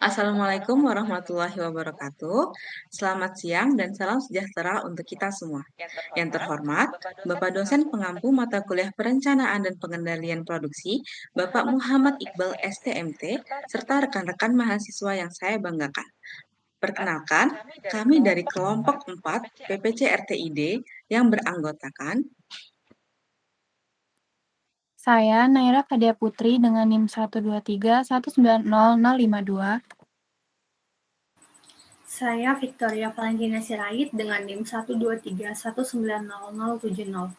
Assalamualaikum warahmatullahi wabarakatuh. Selamat siang dan salam sejahtera untuk kita semua. Yang terhormat, Bapak dosen pengampu mata kuliah perencanaan dan pengendalian produksi, Bapak Muhammad Iqbal STMT, serta rekan-rekan mahasiswa yang saya banggakan. Perkenalkan, kami dari kelompok 4 PPC RTID yang beranggotakan Saya Naira Fadia Putri dengan NIM 123190052. Saya Victoria Valentina Sirait dengan NIM 123190070.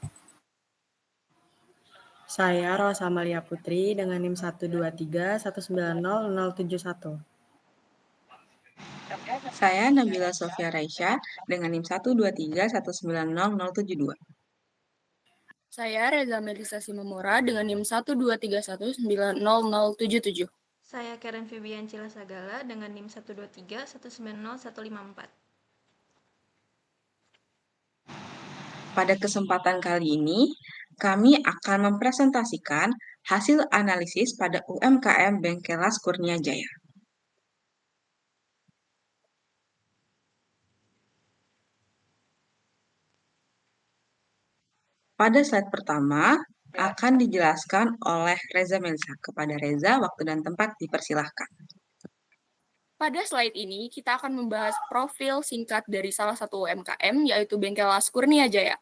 Saya Rosa Amalia Putri dengan NIM 123190071. saya Nabila Sofia Raisya dengan NIM 123190072. Saya Reza Melisa Simamora dengan NIM 123190077. Saya Karen Febian Cilasagala dengan NIM 123190154. Pada kesempatan kali ini, kami akan mempresentasikan hasil analisis pada UMKM Bengkelas Kurnia Jaya. Pada slide pertama, akan dijelaskan oleh Reza Melisa. Kepada Reza, waktu dan tempat dipersilahkan. Pada slide ini, kita akan membahas profil singkat dari salah satu UMKM, yaitu Bengkelas Kurnia Jaya.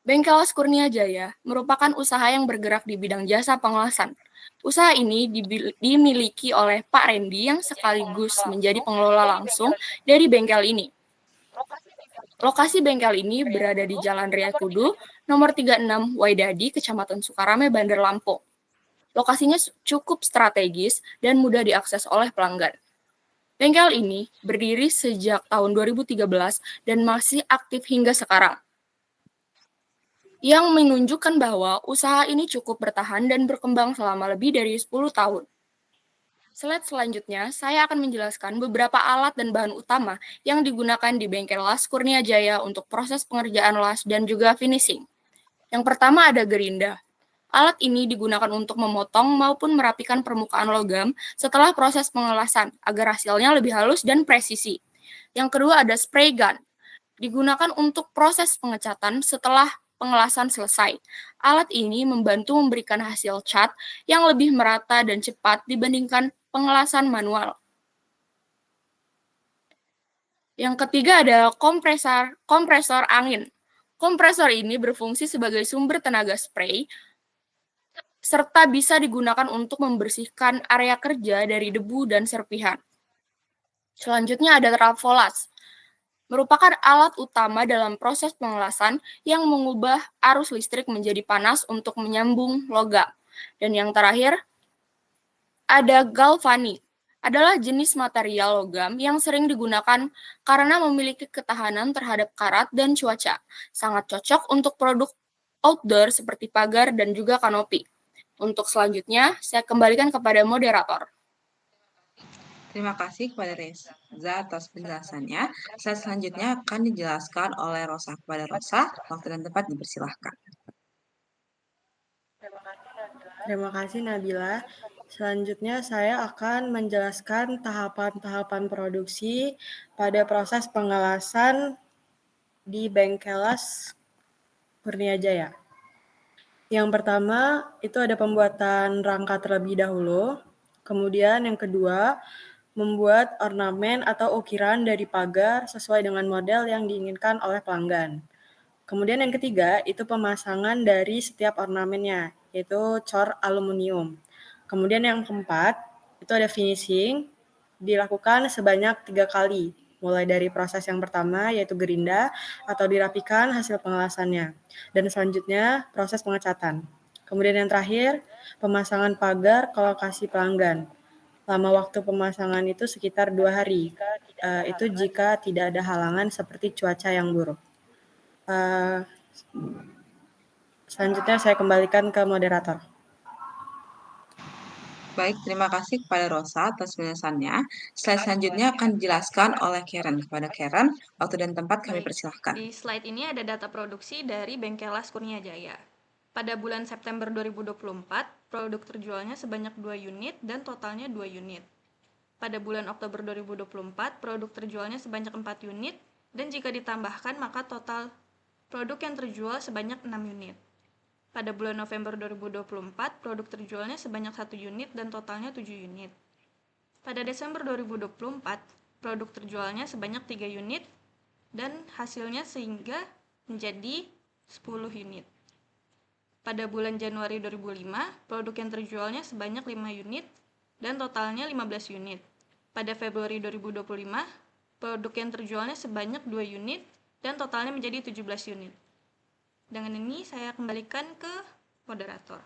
Bengkelas Kurnia Jaya merupakan usaha yang bergerak di bidang jasa pengelasan. Usaha ini dimiliki oleh Pak Randy yang sekaligus menjadi pengelola langsung dari bengkel ini. Lokasi bengkel ini berada di Jalan Riyad Kudu, nomor 36 Waidadi, Kecamatan Sukarame, Bandar Lampung. Lokasinya cukup strategis dan mudah diakses oleh pelanggan. Bengkel ini berdiri sejak tahun 2013 dan masih aktif hingga sekarang, yang menunjukkan bahwa usaha ini cukup bertahan dan berkembang selama lebih dari 10 tahun. Slide selanjutnya, saya akan menjelaskan beberapa alat dan bahan utama yang digunakan di bengkel las Kurnia Jaya untuk proses pengerjaan las dan juga finishing. Yang pertama ada gerinda. Alat ini digunakan untuk memotong maupun merapikan permukaan logam setelah proses pengelasan agar hasilnya lebih halus dan presisi. Yang kedua ada spray gun. Digunakan untuk proses pengecatan setelah pengelasan selesai. Alat ini membantu memberikan hasil cat yang lebih merata dan cepat dibandingkan pengelasan manual. Yang ketiga ada kompresor angin. Kompresor ini berfungsi sebagai sumber tenaga spray serta bisa digunakan untuk membersihkan area kerja dari debu dan serpihan. Selanjutnya ada travolas. Merupakan alat utama dalam proses pengelasan yang mengubah arus listrik menjadi panas untuk menyambung logam. Dan yang terakhir, ada galvanik. Adalah jenis material logam yang sering digunakan karena memiliki ketahanan terhadap karat dan cuaca. Sangat cocok untuk produk outdoor seperti pagar dan juga kanopi. Untuk selanjutnya, saya kembalikan kepada moderator. Terima kasih kepada Reza atas penjelasannya. Slide selanjutnya akan dijelaskan oleh Rosa. Kepada Rosa, waktu dan tempat dipersilahkan. Terima kasih Nabila. Selanjutnya saya akan menjelaskan tahapan-tahapan produksi pada proses pengelasan di Bengkelas Kurnia Jaya. Yang pertama itu ada pembuatan rangka terlebih dahulu. Kemudian yang kedua, membuat ornamen atau ukiran dari pagar sesuai dengan model yang diinginkan oleh pelanggan. Kemudian yang ketiga, itu pemasangan dari setiap ornamennya, yaitu cor aluminium. Kemudian yang keempat, itu ada finishing, dilakukan sebanyak 3 kali, mulai dari proses yang pertama, yaitu gerinda, atau dirapikan hasil pengelasannya. Dan selanjutnya, proses pengecatan. Kemudian yang terakhir, pemasangan pagar ke lokasi pelanggan. Lama waktu pemasangan itu sekitar 2 hari. Itu jika tidak ada halangan seperti cuaca yang buruk. Selanjutnya saya kembalikan ke moderator. Baik, terima kasih kepada Rosa atas penjelasannya. Slide selanjutnya akan dijelaskan oleh Karen. Kepada Karen, waktu dan tempat kami persilahkan. Di slide ini ada data produksi dari Bengkelas Kurnia Jaya. Pada bulan September 2024, produk terjualnya sebanyak 2 unit dan totalnya 2 unit. Pada bulan Oktober 2024, produk terjualnya sebanyak 4 unit dan jika ditambahkan maka total produk yang terjual sebanyak 6 unit. Pada bulan November 2024, produk terjualnya sebanyak 1 unit dan totalnya 7 unit. Pada Desember 2024, produk terjualnya sebanyak 3 unit dan hasilnya sehingga menjadi 10 unit. Pada bulan Januari 2005, produk yang terjualnya sebanyak 5 unit dan totalnya 15 unit. Pada Februari 2025, produk yang terjualnya sebanyak 2 unit dan totalnya menjadi 17 unit. Dengan ini saya kembalikan ke moderator.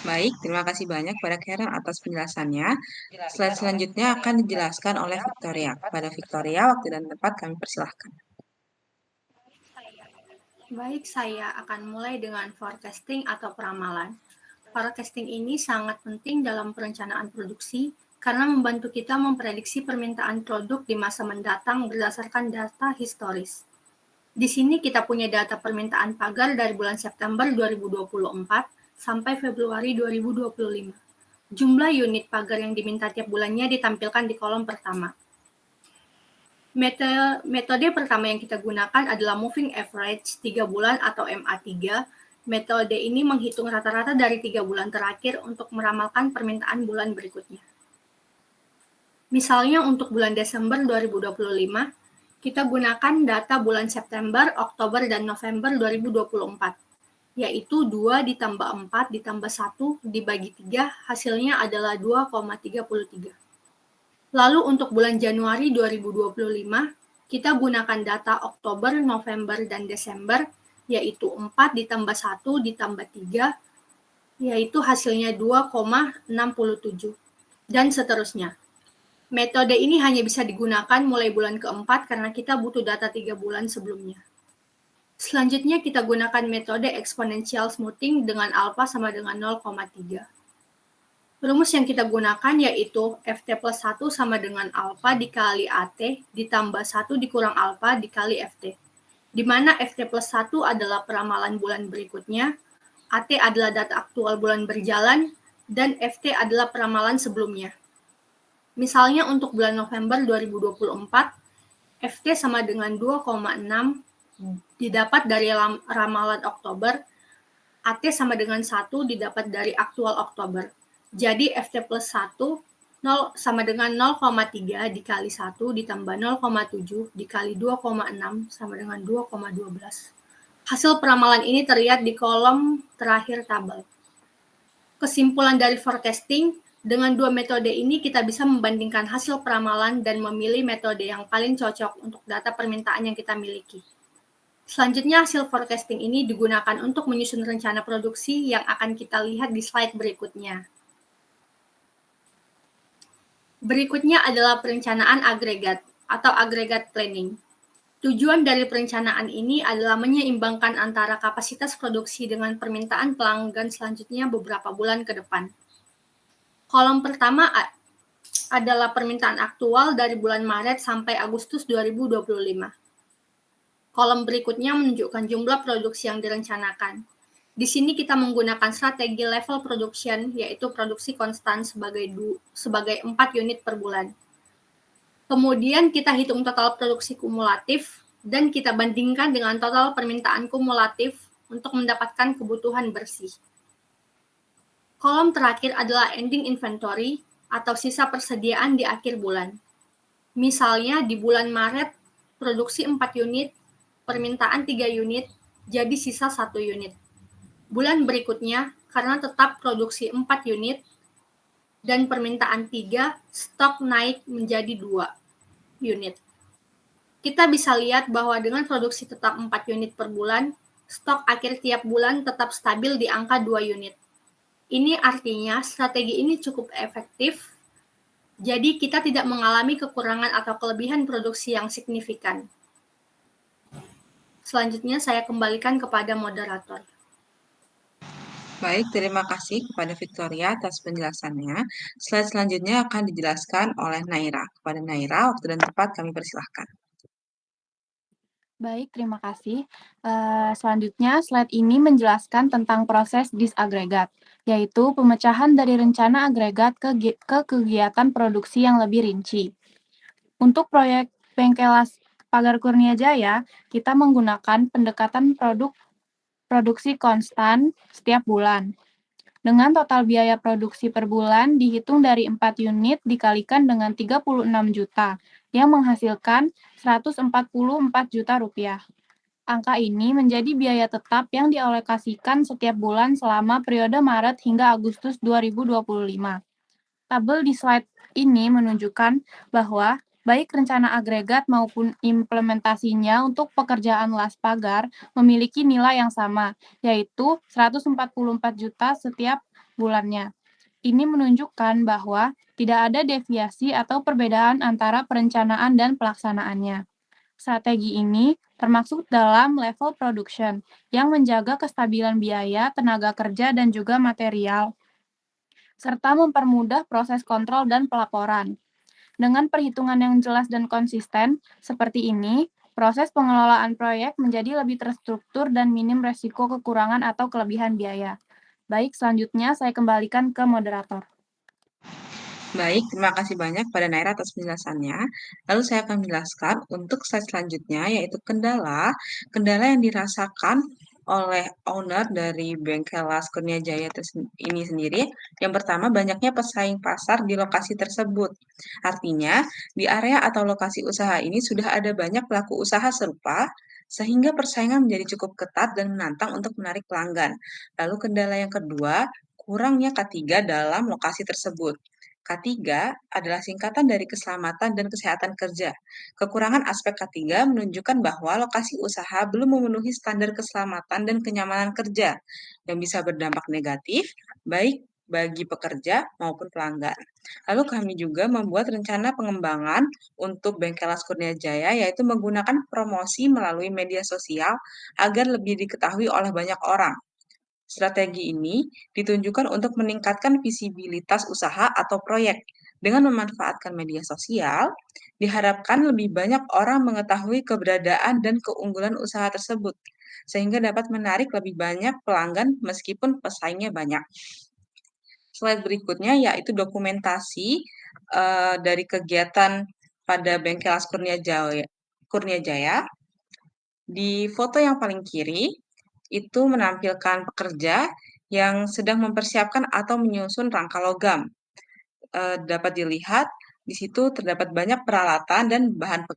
Baik, terima kasih banyak pada Karen atas penjelasannya. Slide selanjutnya akan dijelaskan oleh Victoria. Kepada Victoria, waktu dan tempat kami persilahkan. Baik, saya akan mulai dengan forecasting atau peramalan. Forecasting ini sangat penting dalam perencanaan produksi karena membantu kita memprediksi permintaan produk di masa mendatang berdasarkan data historis. Di sini kita punya data permintaan pagar dari bulan September 2024 sampai Februari 2025. Jumlah unit pagar yang diminta tiap bulannya ditampilkan di kolom pertama. Metode pertama yang kita gunakan adalah moving average 3 bulan atau MA3. Metode ini menghitung rata-rata dari 3 bulan terakhir untuk meramalkan permintaan bulan berikutnya. Misalnya untuk bulan Desember 2025, kita gunakan data bulan September, Oktober, dan November 2024, yaitu 2 ditambah 4 ditambah 1 dibagi 3, hasilnya adalah 2,33. Lalu untuk bulan Januari 2025, kita gunakan data Oktober, November, dan Desember, yaitu 4 ditambah 1 ditambah 3, yaitu hasilnya 2,67, dan seterusnya. Metode ini hanya bisa digunakan mulai bulan keempat karena kita butuh data 3 bulan sebelumnya. Selanjutnya kita gunakan metode exponential smoothing dengan alpha sama dengan 0,3. Rumus yang kita gunakan yaitu FT plus 1 sama dengan alpha dikali AT ditambah 1 dikurang alpha dikali FT. Di mana FT plus 1 adalah peramalan bulan berikutnya, AT adalah data aktual bulan berjalan, dan FT adalah peramalan sebelumnya. Misalnya untuk bulan November 2024, FT sama dengan 2,6 didapat dari ramalan Oktober, AT sama dengan 1 didapat dari aktual Oktober. Jadi FT plus 1 sama dengan 0,3 dikali 1 ditambah 0,7 dikali 2,6 sama dengan 2,12. Hasil peramalan ini terlihat di kolom terakhir tabel. Kesimpulan dari forecasting, dengan 2 metode ini kita bisa membandingkan hasil peramalan dan memilih metode yang paling cocok untuk data permintaan yang kita miliki. Selanjutnya, hasil forecasting ini digunakan untuk menyusun rencana produksi yang akan kita lihat di slide berikutnya. Berikutnya adalah perencanaan agregat atau agregat planning. Tujuan dari perencanaan ini adalah menyeimbangkan antara kapasitas produksi dengan permintaan pelanggan selanjutnya beberapa bulan ke depan. Kolom pertama adalah permintaan aktual dari bulan Maret sampai Agustus 2025. Kolom berikutnya menunjukkan jumlah produksi yang direncanakan. Di sini kita menggunakan strategi level production, yaitu produksi konstan sebagai 4 unit per bulan. Kemudian kita hitung total produksi kumulatif, dan kita bandingkan dengan total permintaan kumulatif untuk mendapatkan kebutuhan bersih. Kolom terakhir adalah ending inventory atau sisa persediaan di akhir bulan. Misalnya di bulan Maret, produksi 4 unit, permintaan 3 unit, jadi sisa 1 unit. Bulan berikutnya, karena tetap produksi 4 unit dan permintaan 3, stok naik menjadi 2 unit. Kita bisa lihat bahwa dengan produksi tetap 4 unit per bulan, stok akhir tiap bulan tetap stabil di angka 2 unit. Ini artinya strategi ini cukup efektif, jadi kita tidak mengalami kekurangan atau kelebihan produksi yang signifikan. Selanjutnya saya kembalikan kepada moderator. Baik, terima kasih kepada Victoria atas penjelasannya. Slide selanjutnya akan dijelaskan oleh Naira. Kepada Naira, waktu dan tempat kami persilahkan. Baik, terima kasih. Selanjutnya, slide ini menjelaskan tentang proses disagregat, yaitu pemecahan dari rencana agregat ke kegiatan produksi yang lebih rinci. Untuk proyek Bengkelas Pagar Kurnia Jaya, kita menggunakan pendekatan produksi konstan setiap bulan. Dengan total biaya produksi per bulan dihitung dari 4 unit dikalikan dengan 36 juta, yang menghasilkan 144 juta rupiah. Angka ini menjadi biaya tetap yang dialokasikan setiap bulan selama periode Maret hingga Agustus 2025. Tabel di slide ini menunjukkan bahwa baik rencana agregat maupun implementasinya untuk pekerjaan las pagar memiliki nilai yang sama, yaitu 144 juta setiap bulannya. Ini menunjukkan bahwa tidak ada deviasi atau perbedaan antara perencanaan dan pelaksanaannya. Strategi ini termasuk dalam level production yang menjaga kestabilan biaya, tenaga kerja, dan juga material, serta mempermudah proses kontrol dan pelaporan. Dengan perhitungan yang jelas dan konsisten seperti ini, proses pengelolaan proyek menjadi lebih terstruktur dan minim resiko kekurangan atau kelebihan biaya. Baik, selanjutnya saya kembalikan ke moderator. Baik, terima kasih banyak pada Naira atas penjelasannya. Lalu saya akan menjelaskan untuk slide selanjutnya, yaitu kendala yang dirasakan oleh owner dari Bengkel Las Kurnia Jaya ini sendiri. Yang pertama, banyaknya pesaing pasar di lokasi tersebut. Artinya, di area atau lokasi usaha ini sudah ada banyak pelaku usaha serupa, sehingga persaingan menjadi cukup ketat dan menantang untuk menarik pelanggan. Lalu kendala yang kedua, kurangnya K3 dalam lokasi tersebut. K3 adalah singkatan dari keselamatan dan kesehatan kerja. Kekurangan aspek K3 menunjukkan bahwa lokasi usaha belum memenuhi standar keselamatan dan kenyamanan kerja yang bisa berdampak negatif baik bagi pekerja maupun pelanggan. Lalu kami juga membuat rencana pengembangan untuk Bengkel Las Kurnia Jaya, yaitu menggunakan promosi melalui media sosial agar lebih diketahui oleh banyak orang. Strategi ini ditunjukkan untuk meningkatkan visibilitas usaha atau proyek. Dengan memanfaatkan media sosial, diharapkan lebih banyak orang mengetahui keberadaan dan keunggulan usaha tersebut, sehingga dapat menarik lebih banyak pelanggan meskipun pesaingnya banyak. Slide berikutnya yaitu dokumentasi dari kegiatan pada Bengkel Las Kurnia Jaya. Di foto yang paling kiri, itu menampilkan pekerja yang sedang mempersiapkan atau menyusun rangka logam. Dapat dilihat di situ terdapat banyak peralatan dan bahan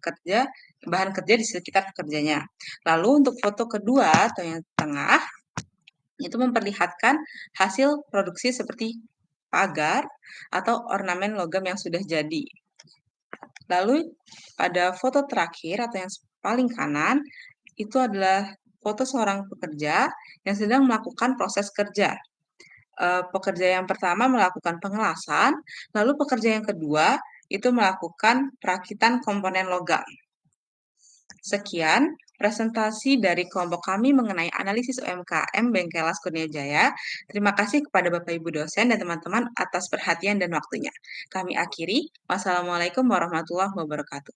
kerja di sekitar pekerjanya. Lalu untuk foto kedua atau yang tengah, itu memperlihatkan hasil produksi seperti pagar atau ornamen logam yang sudah jadi. Lalu pada foto terakhir atau yang paling kanan, itu adalah foto seorang pekerja yang sedang melakukan proses kerja. Pekerja yang pertama melakukan pengelasan, lalu pekerja yang kedua itu melakukan perakitan komponen logam. Sekian presentasi dari kelompok kami mengenai analisis UMKM Bengkel Las Kurnia Jaya. Terima kasih kepada Bapak Ibu dosen dan teman-teman atas perhatian dan waktunya. Kami akhiri. Wassalamualaikum warahmatullahi wabarakatuh.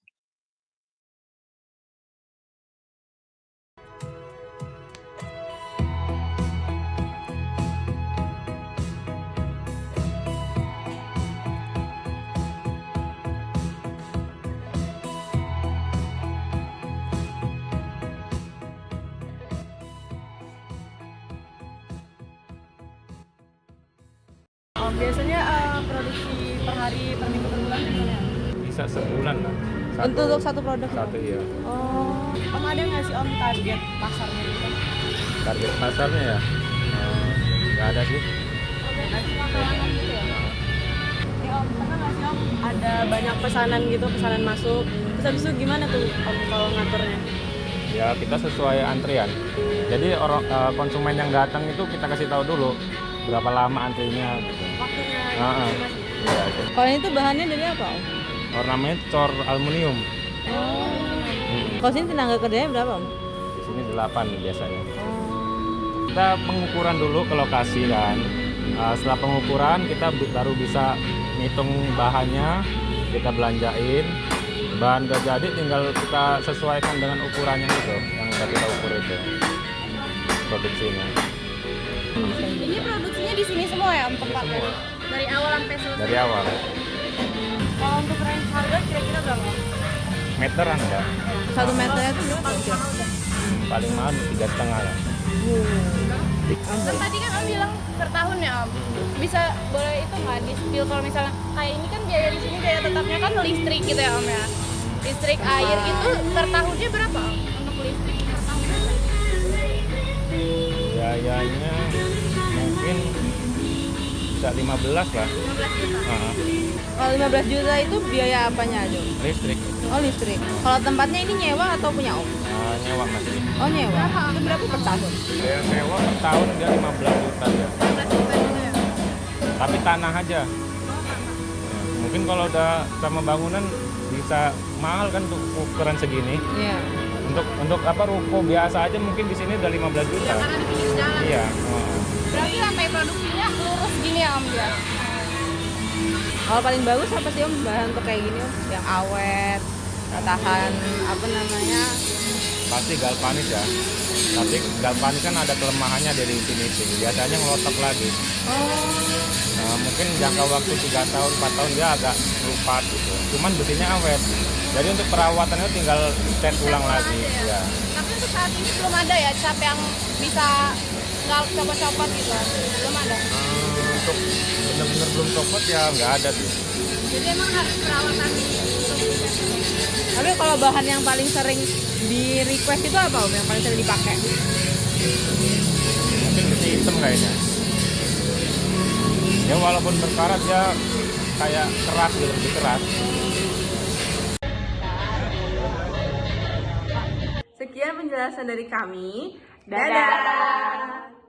Biasanya produksi per hari, per minggu, per bulan gimana? Bisa sebulan lah. Untuk satu produk? Satu iya. Oh, Om ada nggak sih Om target pasarnya gitu? Target pasarnya ya? Nggak ada sih. Nggak cuma kalangan gitu ya? Ini Om, pernah nggak sih Om ada banyak pesanan gitu, pesanan masuk? Terus habis itu gimana tuh Om kalau ngaturnya? Ya kita sesuai antrian. Jadi konsumen yang datang itu kita kasih tahu dulu berapa lama antrinya. Waktunya masih? Iya, itu. Kalau ini tuh bahannya dari apa Om? Ornamen cor aluminium. Kalau sini tenaga kerjanya berapa Om? Di sini 8 biasanya. Kita pengukuran dulu ke lokasi kan. Setelah pengukuran kita baru bisa ngitung bahannya, kita belanjain. Bahan udah jadi, tinggal kita sesuaikan dengan ukurannya itu, yang udah kita ukur itu produksinya. Ini produksinya di sini semua ya Om tempatnya? semua. Dari awal sampai selesai? Dari awal. Kalau untuk range harga kira-kira berapa? Meteran ya. 1 meter itu berapa? Paling mahal 3,5 ya. Kan tadi kan Om bilang per tahun ya Om. Bisa boleh itu nggak di spill kalau misalnya kayak ini kan biaya di sini biaya tetapnya kan listrik gitu ya Om ya. Listrik air itu per tahunnya berapa Om? Untuk listrik per tahunnya? Biayanya mungkin bisa 15 lah. 15 juta. Kalau 15 juta itu biaya apanya aja? Listrik. Oh listrik. Kalau tempatnya ini nyewa atau punya Om? Nyewa masih. Oh nyewa. Itu berapa per tahun? Biaya sewa per tahun dia 15 juta ya. 15 juta juga ya. Tapi tanah aja. Mungkin kalau udah sama bangunan bisa mahal kan untuk ukuran segini. Iya. Untuk apa ruko biasa aja mungkin di sini udah 15 juta. Karena di pinggir jalan. Iya. Berarti rantai produksinya lurus gini ya Om ya. Kalau paling bagus apa sih Om bahan untuk kayak gini Om? Yang awet, tahan apa namanya? Pasti galvanis ya. Tapi galvanis kan ada kelemahannya dari finishing. Biasanya ngelotok lagi. Nah, mungkin jangka waktu 3 tahun, 4 tahun dia agak lupa gitu. Cuman besinya awet. Jadi untuk perawatannya tinggal set ulang lagi. Ya. Tapi untuk saat ini belum ada ya cap yang bisa nggak copot-copot gitu. Belum ada. Untuk bener-bener belum copot ya nggak ada sih. Jadi emang harus perawatan Tapi kalau bahan yang paling sering di request itu apa Om? Yang paling sering dipakai? Mungkin besi hitam kayaknya. Ya walaupun berkarat ya kayak keras gitu, lebih keras. Sekian penjelasan dari kami. Dadah!